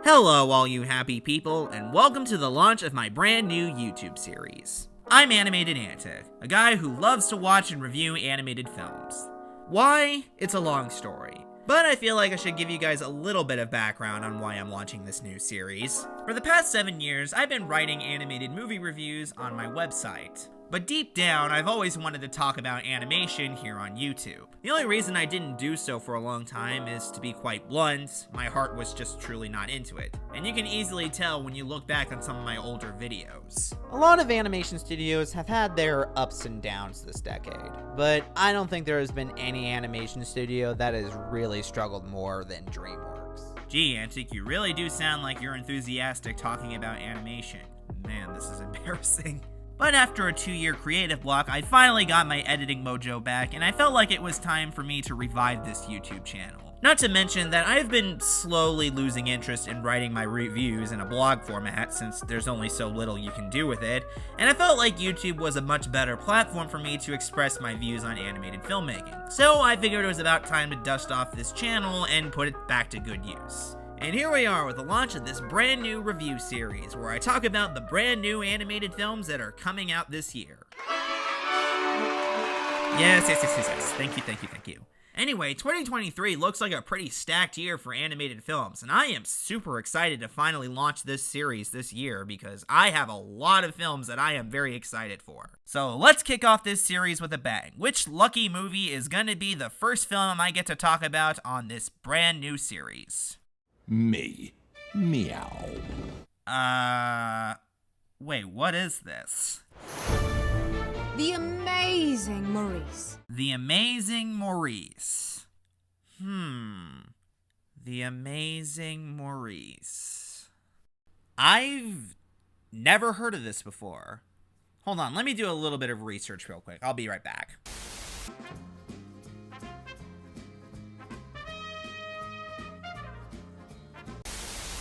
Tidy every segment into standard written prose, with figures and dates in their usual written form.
Hello all you happy people, and welcome to the launch of my brand new YouTube series. I'm Animated Antic, a guy who loves to watch and review animated films. Why? It's a long story, but I feel like I should give you guys a little bit of background on why I'm launching this new series. For the past 7 years, I've been writing animated movie reviews on my website. But deep down, I've always wanted to talk about animation here on YouTube. The only reason I didn't do so for a long time is, to be quite blunt, my heart was just truly not into it. And you can easily tell when you look back on some of my older videos. A lot of animation studios have had their ups and downs this decade, but I don't think there has been any animation studio that has really struggled more than DreamWorks. Gee, Antic, you really do sound like you're enthusiastic talking about animation. Man, this is embarrassing. But after a 2-year creative block, I finally got my editing mojo back, and I felt like it was time for me to revive this YouTube channel. Not to mention that I've been slowly losing interest in writing my reviews in a blog format, since there's only so little you can do with it, and I felt like YouTube was a much better platform for me to express my views on animated filmmaking. So I figured it was about time to dust off this channel and put it back to good use. And here we are with the launch of this brand new review series, where I talk about the brand new animated films that are coming out this year. Yes. Thank you. Anyway, 2023 looks like a pretty stacked year for animated films, and I am super excited to finally launch this series this year because I have a lot of films that I am very excited for. So let's kick off this series with a bang. Which lucky movie is gonna be the first film I get to talk about on this brand new series? Me. Meow. Wait, what is this? The amazing Maurice. The Amazing Maurice. The Amazing Maurice. I've never heard of this before. Hold on, let me do a little bit of research real quick. I'll be right back.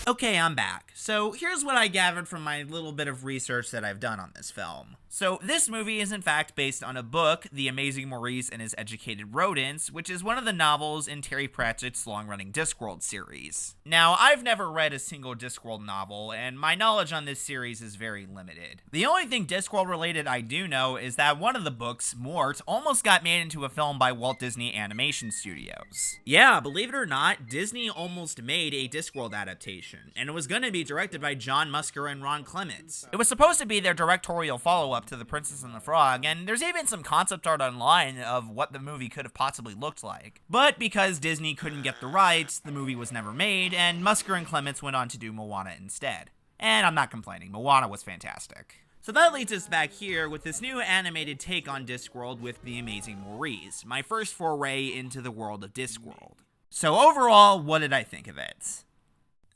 Okay, I'm back. So here's what I gathered from my little bit of research that I've done on this film. So this movie is in fact based on a book, The Amazing Maurice and His Educated Rodents, which is one of the novels in Terry Pratchett's long-running Discworld series. Now, I've never read a single Discworld novel, and my knowledge on this series is very limited. The only thing Discworld related I do know is that one of the books, Mort, almost got made into a film by Walt Disney Animation Studios. Yeah, believe it or not, Disney almost made a Discworld adaptation, and it was gonna be directed by John Musker and Ron Clements. It was supposed to be their directorial follow-up to The Princess and the Frog, and there's even some concept art online of what the movie could have possibly looked like. But because Disney couldn't get the rights, the movie was never made, and Musker and Clements went on to do Moana instead. And I'm not complaining, Moana was fantastic. So that leads us back here with this new animated take on Discworld with The Amazing Maurice, my first foray into the world of Discworld. So overall, what did I think of it?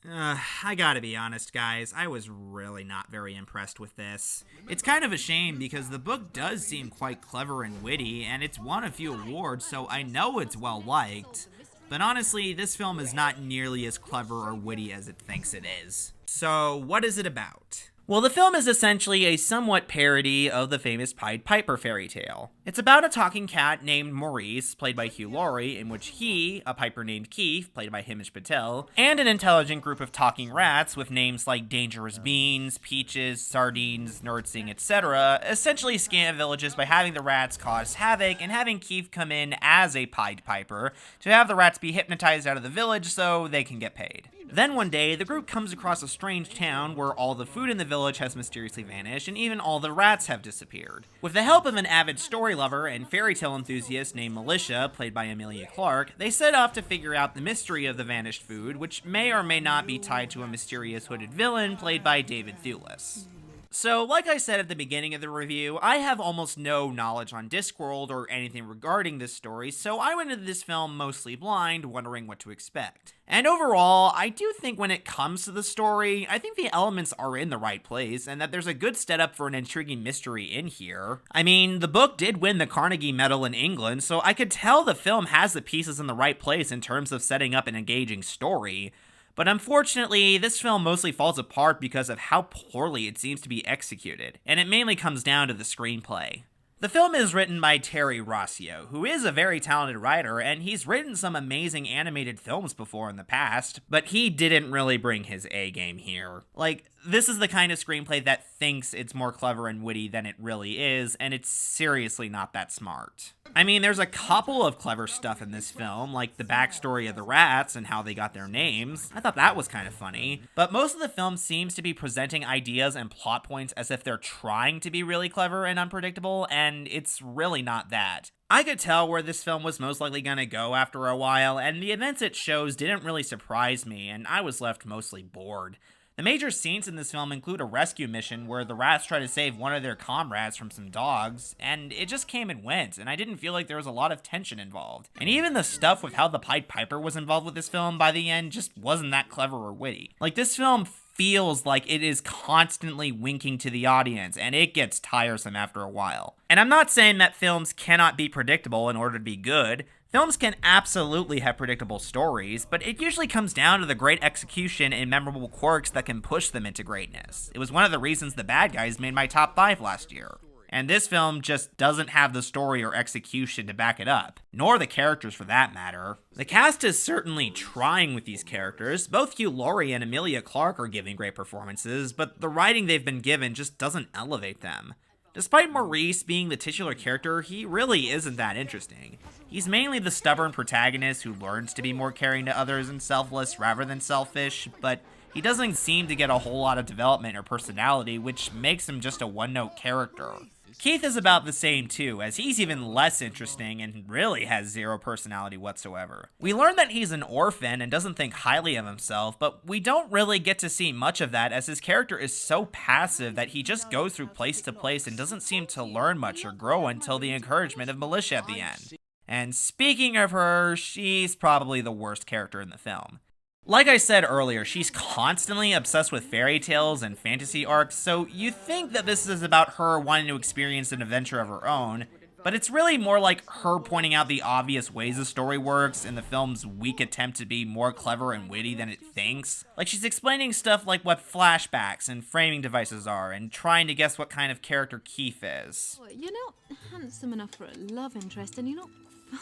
I gotta be honest, guys, I was really not very impressed with this. It's kind of a shame because the book does seem quite clever and witty, and it's won a few awards, so I know it's well liked. But honestly, this film is not nearly as clever or witty as it thinks it is. So, what is it about? Well, the film is essentially a somewhat parody of the famous Pied Piper fairy tale. It's about a talking cat named Maurice, played by Hugh Laurie, in which he, a piper named Keith, played by Himesh Patel, and an intelligent group of talking rats with names like Dangerous Beans, Peaches, Sardines, Nurtsing, etc., essentially scam villages by having the rats cause havoc and having Keith come in as a Pied Piper to have the rats be hypnotized out of the village so they can get paid. Then one day, the group comes across a strange town where all the food in the village has mysteriously vanished and even all the rats have disappeared. With the help of an avid story lover and fairy tale enthusiast named Militia, played by Emilia Clarke, they set off to figure out the mystery of the vanished food, which may or may not be tied to a mysterious hooded villain played by David Thewlis. So, like I said at the beginning of the review, I have almost no knowledge on Discworld or anything regarding this story, so I went into this film mostly blind, wondering what to expect. And overall, I do think when it comes to the story, I think the elements are in the right place, and that there's a good setup for an intriguing mystery in here. I mean, the book did win the Carnegie Medal in England, so I could tell the film has the pieces in the right place in terms of setting up an engaging story. But unfortunately, this film mostly falls apart because of how poorly it seems to be executed, and it mainly comes down to the screenplay. The film is written by Terry Rossio, who is a very talented writer, and he's written some amazing animated films before in the past, but he didn't really bring his A game here. Like, this is the kind of screenplay that thinks it's more clever and witty than it really is, and it's seriously not that smart. I mean, there's a couple of clever stuff in this film, like the backstory of the rats and how they got their names. I thought that was kind of funny. But most of the film seems to be presenting ideas and plot points as if they're trying to be really clever and unpredictable, and it's really not that. I could tell where this film was most likely going to go after a while, and the events it shows didn't really surprise me, and I was left mostly bored. The major scenes in this film include a rescue mission where the rats try to save one of their comrades from some dogs, and it just came and went, and I didn't feel like there was a lot of tension involved. And even the stuff with how the Pied Piper was involved with this film by the end just wasn't that clever or witty. Like, this film feels like it is constantly winking to the audience, and it gets tiresome after a while. And I'm not saying that films cannot be predictable in order to be good. Films can absolutely have predictable stories, but it usually comes down to the great execution and memorable quirks that can push them into greatness. It was one of the reasons The Bad Guys made my top 5 last year. And this film just doesn't have the story or execution to back it up, nor the characters for that matter. The cast is certainly trying with these characters. Both Hugh Laurie and Emilia Clarke are giving great performances, but the writing they've been given just doesn't elevate them. Despite Maurice being the titular character, he really isn't that interesting. He's mainly the stubborn protagonist who learns to be more caring to others and selfless rather than selfish, but he doesn't seem to get a whole lot of development or personality, which makes him just a one-note character. Keith is about the same too, as he's even less interesting and really has zero personality whatsoever. We learn that he's an orphan and doesn't think highly of himself, but we don't really get to see much of that as his character is so passive that he just goes through place to place and doesn't seem to learn much or grow until the encouragement of Militia at the end. And speaking of her, she's probably the worst character in the film. Like I said earlier, she's constantly obsessed with fairy tales and fantasy arcs, so you think that this is about her wanting to experience an adventure of her own, but it's really more like her pointing out the obvious ways the story works in the film's weak attempt to be more clever and witty than it thinks. Like, she's explaining stuff like what flashbacks and framing devices are, and trying to guess what kind of character Keith is. You're not handsome enough for a love interest, and you're not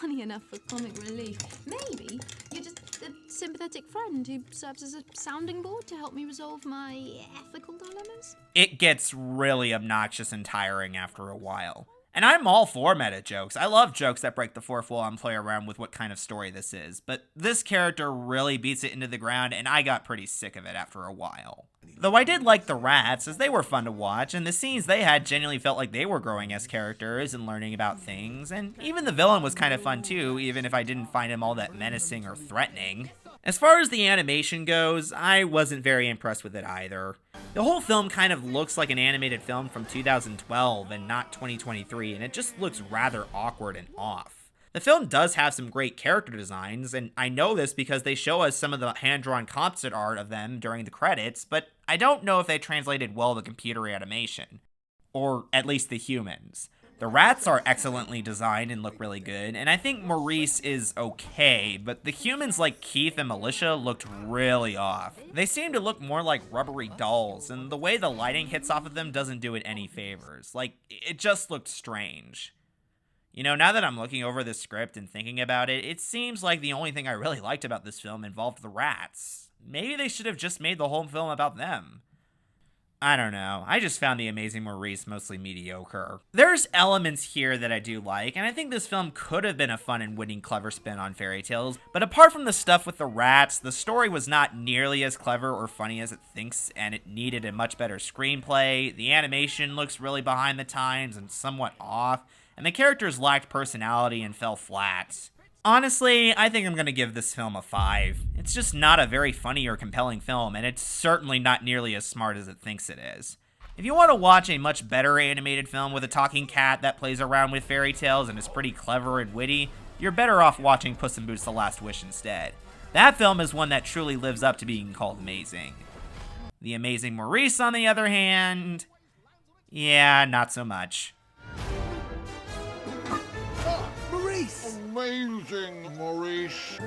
funny enough for comic relief. Maybe you're just a sympathetic friend who serves as a sounding board to help me resolve my ethical dilemmas. It gets really obnoxious and tiring after a while. And I'm all for meta jokes. I love jokes that break the fourth wall and play around with what kind of story this is, but this character really beats it into the ground, and I got pretty sick of it after a while. Though I did like the rats, as they were fun to watch, and the scenes they had genuinely felt like they were growing as characters and learning about things, and even the villain was kind of fun too, even if I didn't find him all that menacing or threatening. As far as the animation goes, I wasn't very impressed with it either. The whole film kind of looks like an animated film from 2012 and not 2023, and it just looks rather awkward and off. The film does have some great character designs, and I know this because they show us some of the hand-drawn concept art of them during the credits, but I don't know if they translated well the computer animation. Or at least the humans. The rats are excellently designed and look really good, and I think Maurice is okay, but the humans like Keith and Militia looked really off. They seem to look more like rubbery dolls, and the way the lighting hits off of them doesn't do it any favors. Like, it just looked strange. You know, now that I'm looking over the script and thinking about it, it seems like the only thing I really liked about this film involved the rats. Maybe they should have just made the whole film about them. I don't know. I just found The Amazing Maurice mostly mediocre. There's elements here that I do like, and I think this film could have been a fun and witty, clever spin on fairy tales, but apart from the stuff with the rats, the story was not nearly as clever or funny as it thinks, and it needed a much better screenplay. The animation looks really behind the times and somewhat off, and the characters lacked personality and fell flat. Honestly, I think I'm going to give this film a 5. It's just not a very funny or compelling film, and it's certainly not nearly as smart as it thinks it is. If you want to watch a much better animated film with a talking cat that plays around with fairy tales and is pretty clever and witty, you're better off watching Puss in Boots: The Last Wish instead. That film is one that truly lives up to being called amazing. The Amazing Maurice, on the other hand, yeah, not so much. Amazing, Maurice.